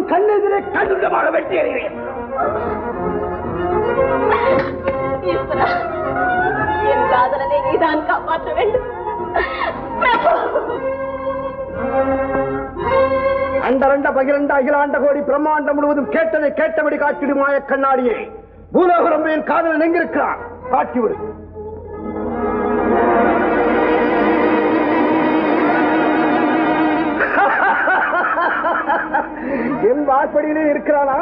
உன் கண்ணெதிரே கடுமையாக வெட்டி எறிகிறேன். என் காதலனை நீதான் காப்பாற்ற வேண்டும். அண்டரண்ட பகிரண்ட அகிலாண்ட கோடி பிரம்மாண்டம் முழுவதும் கேட்டதை கேட்டபடி காட்டிடும் மாய கண்ணாடியே, பூலோகரம் என் காதலன் எங்கிருக்கிறான் காட்டிவிடு. என் வாசப்படியிலே இருக்கிறானா?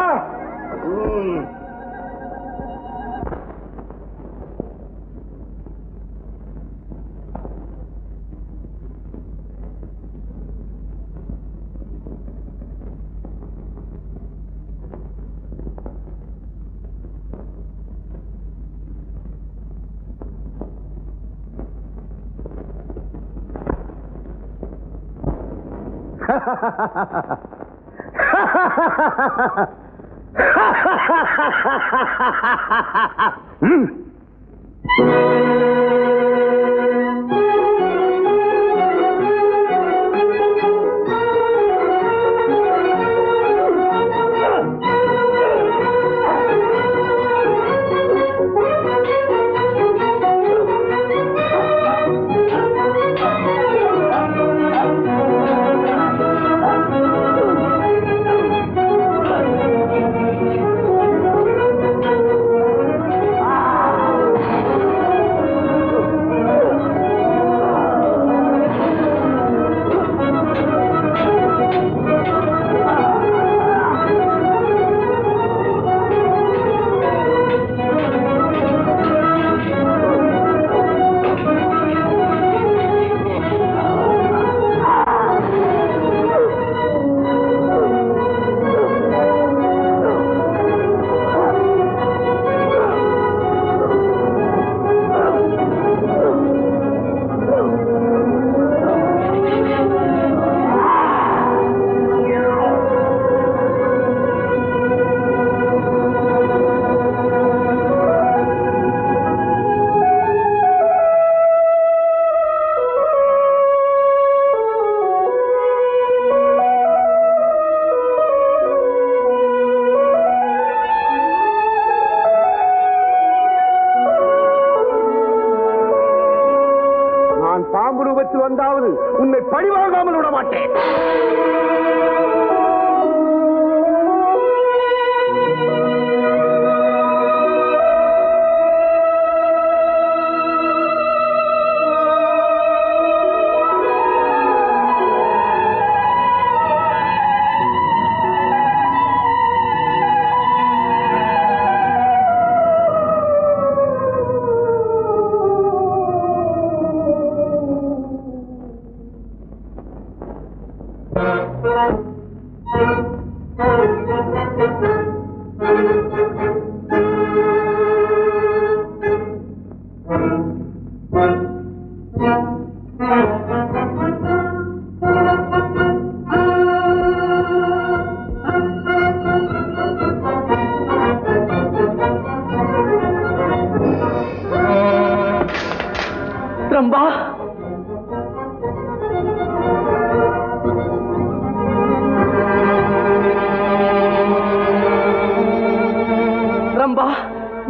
வந்தாவது உன்னை பழிவாங்காமல் விட மாட்டேன்.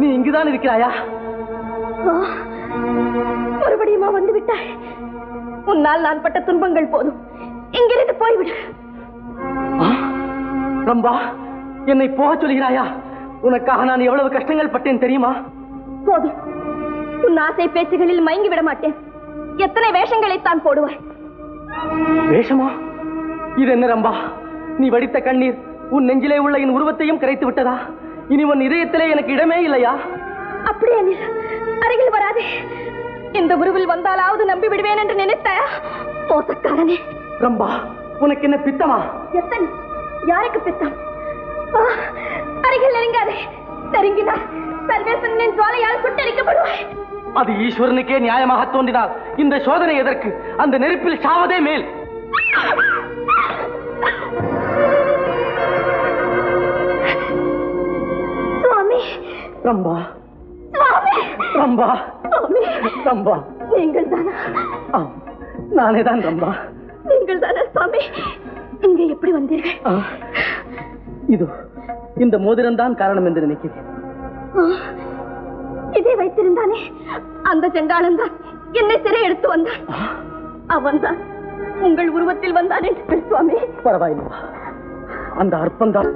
நீ இங்குதான் இருக்கிறாயா? மறுபடியுமா வந்து விட்டாய்? உன்னால் நான் பட்ட துன்பங்கள் போதும், இங்கிருந்து போய்விடு. ரம்பா, என்னை போக சொல்கிறாயா? உனக்காக நான் எவ்வளவு கஷ்டங்கள் பட்டேன் தெரியுமா? போதும், உன் ஆசை பேச்சுகளில் மயங்கி விட மாட்டேன். எத்தனை வேஷங்களை தான் போடுவாய்? வேஷமா? இது என்ன ரம்பா, நீ வடித்த கண்ணீர் உன் நெஞ்சிலே உள்ள என் உருவத்தையும் கரைத்து விட்டதா? இனி உன் இதயத்திலே எனக்கு இடமே இல்லையா? அப்படியே நீ அருகில் வராதே. இந்த உருவில் வந்தாலாவது நம்பி விடுவேன் என்று நினைத்தாயா? மோசக்காரனே. ரம்பா, உனக்கு என்ன பித்தமா? எத்தனை? யாருக்கு பித்தம்? அருகில் நெருங்காதே. நெருங்கினால் சர்வேசனின் ஜுவாலையால் சுட்டரிக்கப்படுவாய். அது ஈஸ்வரனுக்கே நியாயமாக தோன்றினால் இந்த சோதனை எதற்கு? அந்த நெருப்பில் சாவதே மேல். சுவாமி. ரம்பா, சுவாமி. ரம்பா, சுவாமி. ரம்பா, நீங்கள் தானா? நானே தான் ரம்பா. நீங்கள் தானா சுவாமி? இங்கே எப்படி வந்தீர்கள்? இது இந்த மோதிரம் தான் காரணம் என்று நினைக்கிறேன். இதை வைத்திருந்தானே அந்த செங்காலன் தான் என்னை சிறை எடுத்து வந்தான். அவன் தான் உங்கள் உருவத்தில் வந்தான் என்று சுவாமி. பரவாயில்லை, அந்த அற்பந்தான்.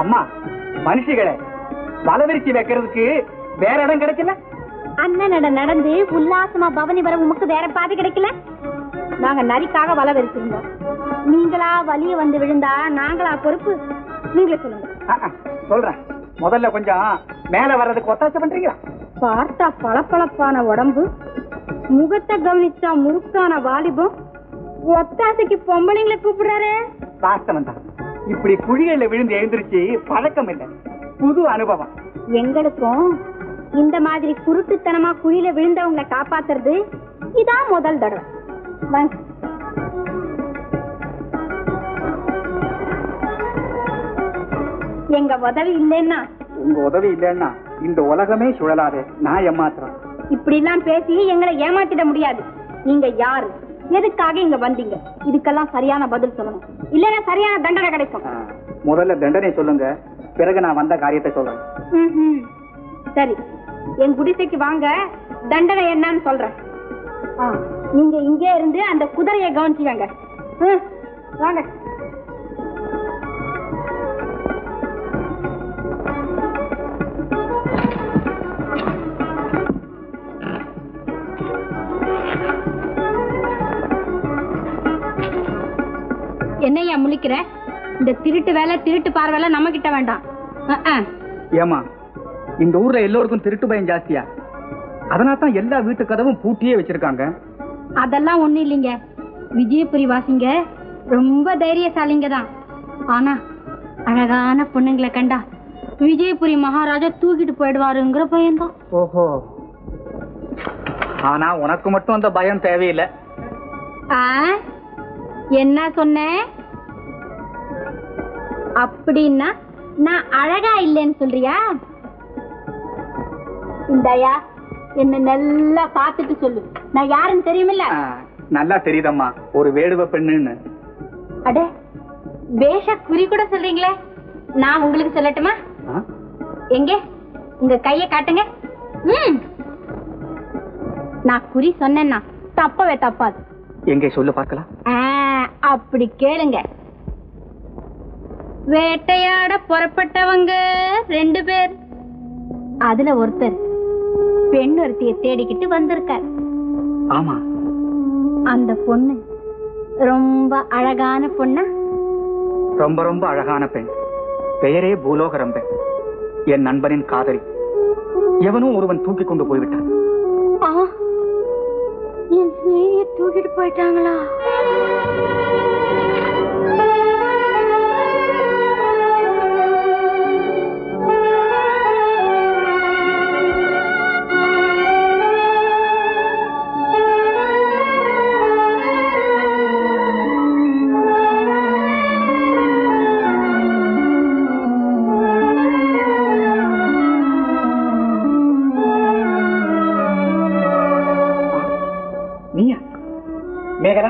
அம்மா, மனுஷிகளை வலவிரிச்சி வைக்கிறதுக்கு வேற இடம் கிடைக்கல. அண்ணனோட நடந்து உல்லாசமா பவனி வர உமக்கு வேற பாதை கிடைக்கல. நாங்க நரிக்காக வலை விரிச்சிருந்தோம். நீங்களா வலிய வந்து விழுந்தா நாங்களா பொறுப்பு? நீங்களே சொல்லுங்க. சொல்றேன். முதல்ல கொஞ்சம் மேல வர்றதுக்கு ஒத்தாசை பண்றீங்களா? பார்த்தா பளபளப்பான உடம்பு, முகத்தை கவனிச்சா முறுக்கான வாலிபம், ஒத்தாசைக்கு பொம்பளைங்களை கூப்பிடுறாரு. வாஸ்தவம் தான். இப்படி குழிகள்ல விழுந்து எழுந்திருச்சு பழக்கம் இல்லை, புது அனுபவம். எங்களுக்கும் இந்த மாதிரி குருட்டுத்தனமா குழியில விழுந்தவங்களை காப்பாத்துறது இதான் முதல் தடவை. எங்க உதவி இல்லைன்னா உங்க உதவி இல்லைன்னா இந்த உலகமே சுழலாது. நான் ஏமாத்துறேன். இப்படி எல்லாம் பேசி எங்களை ஏமாத்திட முடியாது. நீங்க யாரு, எதுக்காக இங்க வந்தீங்க, இதுக்கெல்லாம் சரியான பதில் சொல்லணும். இல்லன்னா சரியான தண்டனை கிடைக்கும். முதல்ல தண்டனை சொல்லுங்க, பிறகு நான் வந்த காரியத்தை சொல்றேன். சரி, என் குடிசைக்கு வாங்க, தண்டனை என்னன்னு சொல்றேன். நீங்க இங்கே இருந்து அந்த குதிரையை கவனிச்சுவாங்க. வாங்க. என்னையா முழிக்கிற? இந்த திருட்டு வேலை, திருட்டு பார்வை நம்ம கிட்ட வேண்டாம். ஏமா இந்த ஊர்ல எல்லோருக்கும் திருட்டு பயம் ஜாஸ்தியா? அதனால்தான் எல்லா வீட்டு கதவும் பூட்டியே வச்சிருக்காங்க. அதெல்லாம் ஒண்ணு இல்லைங்க. விஜயபுரி வாசிங்க ரொம்ப தைரியசாலிங்க தான். ஆனா அழகான பொண்ணுங்களை கண்டா விஜயபுரி மகாராஜா தூக்கிட்டு போயிடுவாருங்கிற பயம்தான். ஓஹோ, ஆனா உனக்கு மட்டும் அந்த பயம் தேவையில்லை. என்ன சொன்னேன்? அப்படின்னா நான் அழகா இல்லைன்னு சொல்றியா? இந்தாயா, என்ன நல்லா பார்த்துட்டு சொல்லு. நான் யாருன்னு தெரியுமில்ல? நல்லா தெரியுதம்மா, ஒரு வேடுவ பெண்ணுன்னு. அடே, வேஷ குறி கூட சொல்றீங்களே, நான் உங்களுக்கு சொல்லட்டுமா? எங்க உங்க கைய காட்டுங்க. நான் குறி சொன்னேன்னா தப்பவே தப்பாது. எங்கே சொல்லு பார்க்கலாம். அப்படி கேளுங்க. வேட்டையாட புறப்பட்டவங்க 2 பேர். அதுல ஒருத்தர் பெண் ஒருத்திய தேடிக்கிட்டு வந்திருக்கார். ஆமா. அந்த பொண்ணு ரொம்ப அழகான பொண்ணா? ரொம்ப ரொம்ப அழகான பெண். பெயரே பூலோகரம்பை. என் நண்பனின் காதலி. எவனோ ஒருவன் தூக்கி கொண்டு போய்விட்டான். என் ஸ்நேகிதியை தூக்கிட்டு போயிட்டாங்களா? மேகலா,